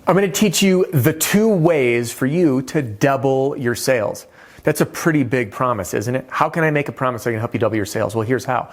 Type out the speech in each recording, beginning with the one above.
I'm going to teach you the 2 ways for you to double your sales. That's a pretty big promise, isn't it? How can I make a promise that can help you double your sales? Well, here's how.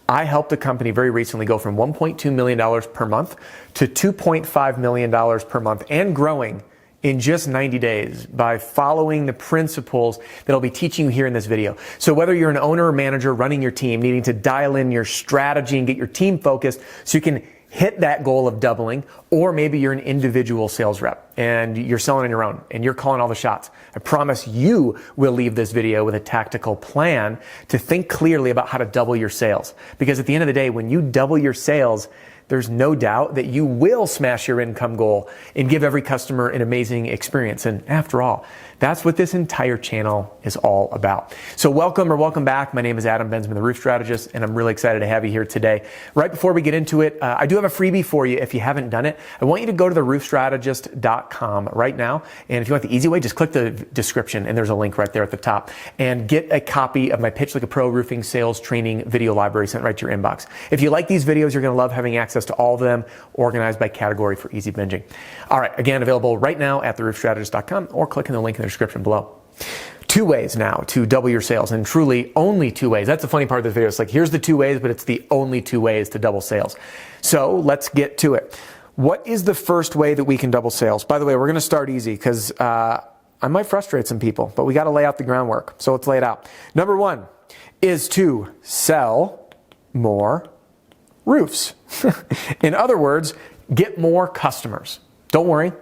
I helped a company very recently go from $1.2 million per month to $2.5 million per month and growing in just 90 days by following the principles that I'll be teaching you here in this video. So whether you're an owner or manager running your team, needing to dial in your strategy and get your team focused so you can hit that goal of doubling, or maybe you're an individual sales rep and you're selling on your own and you're calling all the shots. I promise you will leave this video with a tactical plan to think clearly about how to double your sales. Because at the end of the day, when you double your sales, there's no doubt that you will smash your income goal and give every customer an amazing experience. And after all, that's what this entire channel is all about. So welcome back. My name is Adam Bensman, the Roof Strategist, and I'm really excited to have you here today. Right before we get into it, I do have a freebie for you if you haven't done it. I want you to go to theroofstrategist.com right now. And if you want the easy way, just click the description and there's a link right there at the top and get a copy of my Pitch Like a Pro Roofing Sales Training video library sent right to your inbox. If you like these videos, you're going to love having access to all of them organized by category for easy binging. All right, again, available right now at theroofstrategist.com or click in the link in the description below. 2 ways now to double your sales, and truly only 2 ways. That's the funny part of this video. It's like, here's the 2 ways, but it's the only 2 ways to double sales. So let's get to it. What is the first way that we can double sales? By the way, we're going to start easy because I might frustrate some people, but we got to lay out the groundwork. So let's lay it out. Number 1 is to sell more roofs. In other words, get more customers. Don't worry.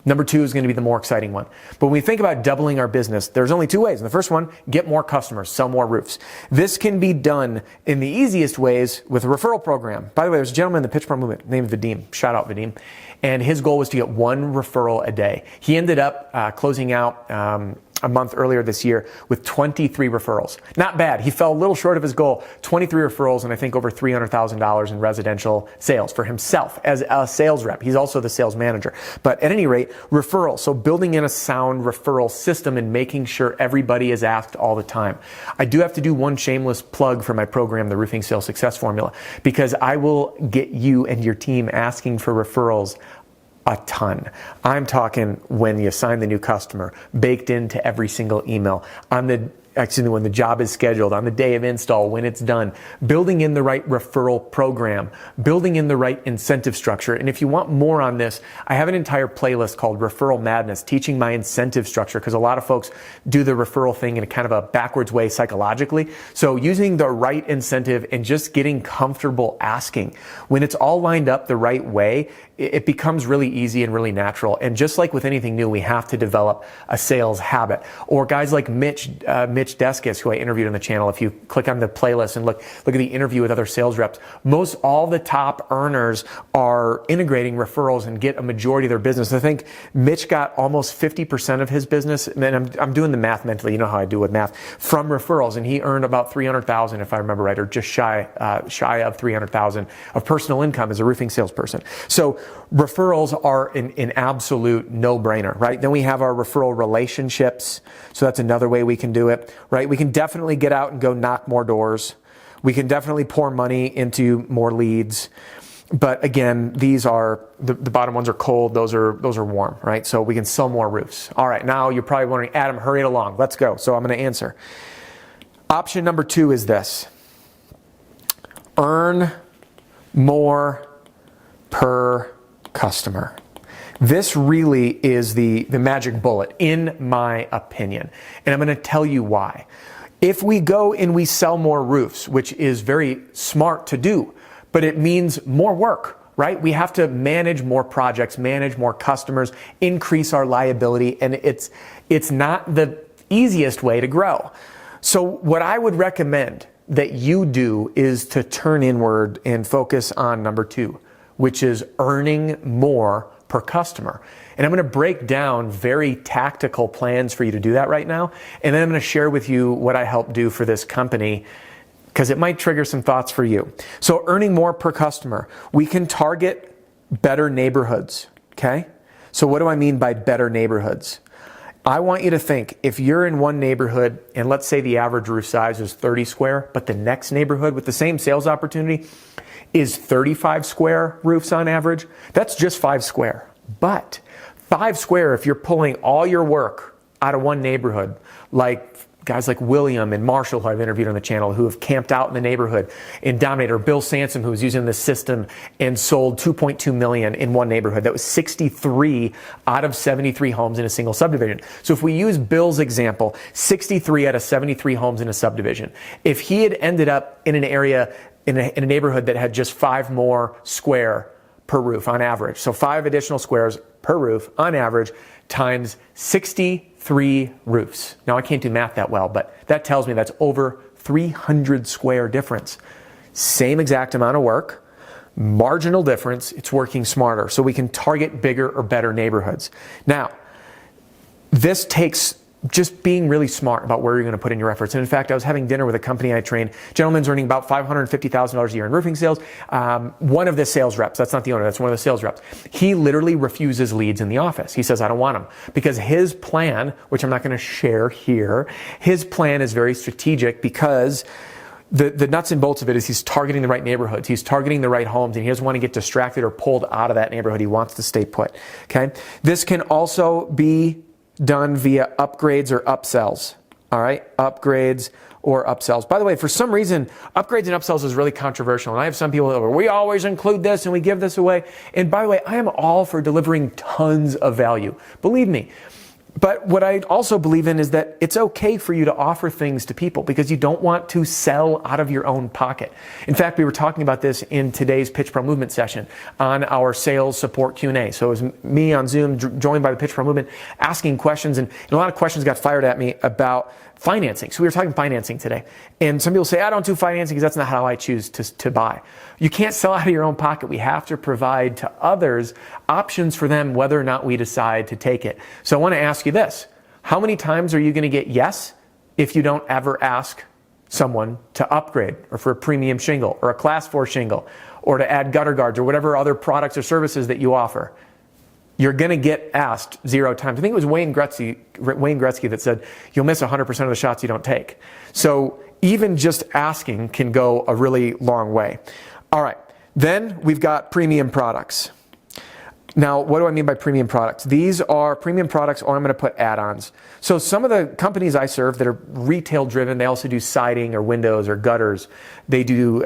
Number 2 is going to be the more exciting one. But when we think about doubling our business, there's only 2 ways. And the first one, get more customers, sell more roofs. This can be done in the easiest ways with a referral program. By the way, there's a gentleman in the Pitch Pro movement named Vadim. Shout out Vadim. And his goal was to get 1 referral a day. He ended up closing out a month earlier this year with 23 referrals. Not bad. He fell a little short of his goal. 23 referrals and I think over $300,000 in residential sales for himself as a sales rep. He's also the sales manager. But at any rate, referrals. So building in a sound referral system and making sure everybody is asked all the time. I do have to do one shameless plug for my program, the Roofing Sales Success Formula, because I will get you and your team asking for referrals a ton. I'm talking when you sign the new customer, baked into every single email, when the job is scheduled, on the day of install, when it's done, building in the right referral program, building in the right incentive structure. And if you want more on this, I have an entire playlist called Referral Madness, teaching my incentive structure, because a lot of folks do the referral thing in a kind of a backwards way psychologically. So using the right incentive and just getting comfortable asking, when it's all lined up the right way, it becomes really easy and really natural. And just like with anything new, we have to develop a sales habit. Or guys like Mitch Deskis, who I interviewed on the channel. If you click on the playlist and look at the interview with other sales reps, most all the top earners are integrating referrals and get a majority of their business. I think Mitch got almost 50% of his business, and I'm doing the math mentally, you know how I do with math, from referrals, and he earned about $300,000, if I remember right, or just shy of $300,000 of personal income as a roofing salesperson. So referrals are an absolute no-brainer, right? Then we have our referral relationships. So that's another way we can do it, right? We can definitely get out and go knock more doors. We can definitely pour money into more leads. But again, these are, the bottom ones are cold. Those are warm, right? So we can sell more roofs. All right. Now you're probably wondering, Adam, hurry it along. Let's go. So I'm going to answer. Option number 2 is this. Earn more per customer. This really is the magic bullet, in my opinion. And I'm going to tell you why. If we go and we sell more roofs, which is very smart to do, but it means more work, right? We have to manage more projects, manage more customers, increase our liability, and it's not the easiest way to grow. So what I would recommend that you do is to turn inward and focus on number 2, which is earning more per customer. And I'm going to break down very tactical plans for you to do that right now. And then I'm going to share with you what I help do for this company, because it might trigger some thoughts for you. So earning more per customer, we can target better neighborhoods. Okay. So what do I mean by better neighborhoods? I want you to think, if you're in one neighborhood and let's say the average roof size is 30 square, but the next neighborhood with the same sales opportunity is 35 square roofs on average, that's just 5 square. But 5 square, if you're pulling all your work out of one neighborhood, like guys like William and Marshall, who I've interviewed on the channel, who have camped out in the neighborhood in Dominator, Bill Sansom, who was using this system and sold 2.2 million in one neighborhood. That was 63 out of 73 homes in a single subdivision. So if we use Bill's example, 63 out of 73 homes in a subdivision. If he had ended up in an area, in a neighborhood that had just 5 more square per roof on average, so 5 additional squares per roof on average, times 63 roofs. Now I can't do math that well, but that tells me that's over 300 square difference. Same exact amount of work, marginal difference, it's working smarter. So we can target bigger or better neighborhoods. Now, this takes just being really smart about where you're going to put in your efforts. And in fact, I was having dinner with a company I trained. Gentleman's earning about $550,000 a year in roofing sales. One of the sales reps, that's not the owner, that's one of the sales reps. He literally refuses leads in the office. He says, I don't want them. Because his plan, which I'm not going to share here, his plan is very strategic because the nuts and bolts of it is he's targeting the right neighborhoods. He's targeting the right homes, and he doesn't want to get distracted or pulled out of that neighborhood. He wants to stay put. Okay. This can also be done via upgrades or upsells. All right, upgrades or upsells. By the way, for some reason, upgrades and upsells is really controversial. And I have some people that are, we always include this and we give this away. And by the way, I am all for delivering tons of value. Believe me. But what I also believe in is that it's okay for you to offer things to people because you don't want to sell out of your own pocket. In fact, we were talking about this in today's Pitch Pro Movement session on our sales support Q&A. So it was me on Zoom, joined by the Pitch Pro Movement, asking questions, and a lot of questions got fired at me about financing. So we were talking financing today. And some people say, I don't do financing because that's not how I choose to buy. You can't sell out of your own pocket. We have to provide to others options for them whether or not we decide to take it. So I want to ask you this. How many times are you going to get yes if you don't ever ask someone to upgrade or for a premium shingle or a class 4 shingle or to add gutter guards or whatever other products or services that you offer? You're going to get asked 0 times. I think it was Wayne Gretzky that said, you'll miss 100% of the shots you don't take. So even just asking can go a really long way. All right. Then we've got premium products. Now, what do I mean by premium products? These are premium products, or I'm going to put add-ons. So some of the companies I serve that are retail driven, they also do siding or windows or gutters. They do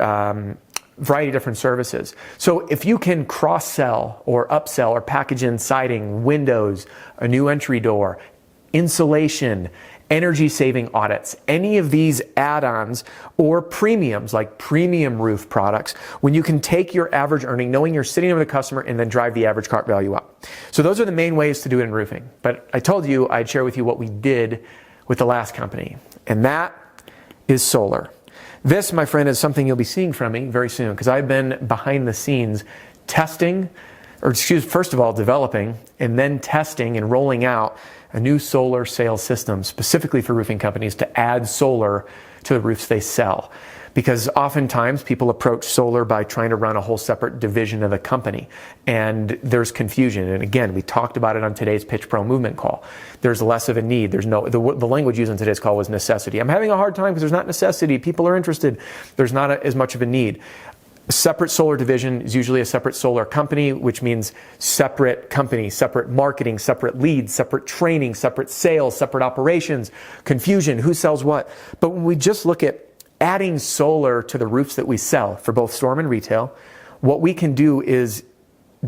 variety of different services. So if you can cross-sell or upsell or package in siding, windows, a new entry door, insulation, energy-saving audits, any of these add-ons or premiums like premium roof products, when you can take your average earning, knowing you're sitting with a customer, and then drive the average cart value up. So those are the main ways to do it in roofing. But I told you I'd share with you what we did with the last company, and that is solar. This, my friend, is something you'll be seeing from me very soon because I've been behind the scenes testing, first of all, developing, and then testing and rolling out a new solar sales system specifically for roofing companies to add solar to the roofs they sell. Because oftentimes people approach solar by trying to run a whole separate division of the company, and there's confusion. And again, we talked about it on today's Pitch Pro Movement call. There's less of a need. There's no, the language used on today's call was necessity. I'm having a hard time because there's not necessity. People are interested. There's not as much of a need. A separate solar division is usually a separate solar company, which means separate company, separate marketing, separate leads, separate training, separate sales, separate operations, confusion, who sells what. But when we just look at adding solar to the roofs that we sell for both storm and retail, what we can do is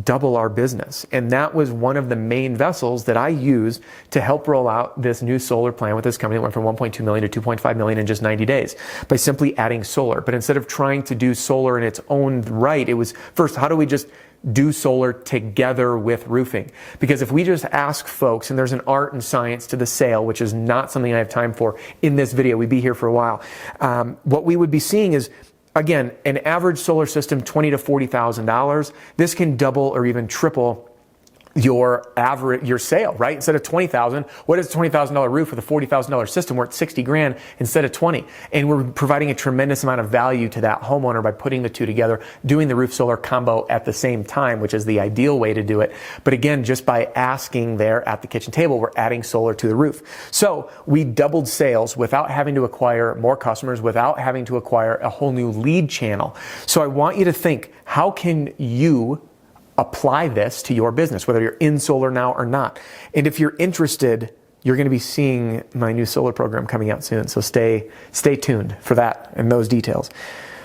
double our business. And that was one of the main vessels that I used to help roll out this new solar plan with this company. It went from 1.2 million to 2.5 million in just 90 days by simply adding solar. But instead of trying to do solar in its own right, it was first, how do we just do solar together with roofing? Because if we just ask folks, and there's an art and science to the sale, which is not something I have time for in this video, we'd be here for a while. What we would be seeing is, again, an average solar system, $20,000 to $40,000. This can double or even triple your sale, right? Instead of $20,000, what is a $20,000 roof with a $40,000 system? We're at 60 grand instead of 20. And we're providing a tremendous amount of value to that homeowner by putting the two together, doing the roof solar combo at the same time, which is the ideal way to do it. But again, just by asking there at the kitchen table, we're adding solar to the roof. So we doubled sales without having to acquire more customers, without having to acquire a whole new lead channel. So I want you to think, how can you apply this to your business, whether you're in solar now or not. And if you're interested, you're going to be seeing my new solar program coming out soon. So stay tuned for that and those details.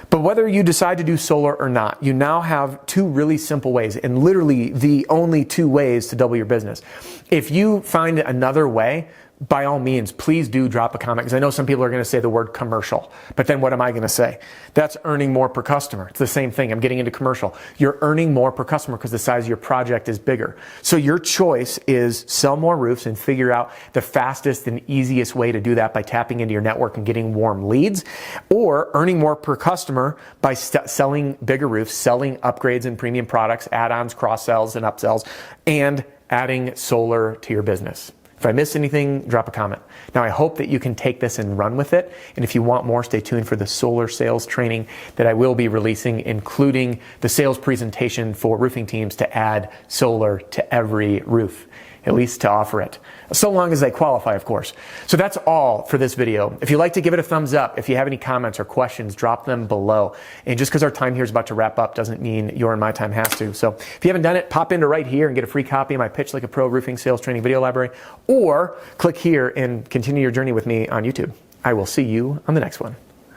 But whether you decide to do solar or not, you now have two really simple ways, and literally the only two ways to double your business. If you find another way, by all means, please do drop a comment, because I know some people are going to say the word commercial, but then what am I going to say? That's earning more per customer. It's the same thing. I'm getting into commercial. You're earning more per customer because the size of your project is bigger. So your choice is sell more roofs and figure out the fastest and easiest way to do that by tapping into your network and getting warm leads, or earning more per customer by selling bigger roofs, selling upgrades and premium products, add-ons, cross-sells and upsells, and adding solar to your business. If I missed anything, drop a comment. Now, I hope that you can take this and run with it. And if you want more, stay tuned for the solar sales training that I will be releasing, including the sales presentation for roofing teams to add solar to every roof, at least to offer it. So long as they qualify, of course. So that's all for this video. If you'd like to give it a thumbs up, if you have any comments or questions, drop them below. And just because our time here is about to wrap up doesn't mean your and my time has to. So if you haven't done it, pop into right here and get a free copy of my Pitch Like a Pro Roofing Sales Training video library, or click here and continue your journey with me on YouTube. I will see you on the next one.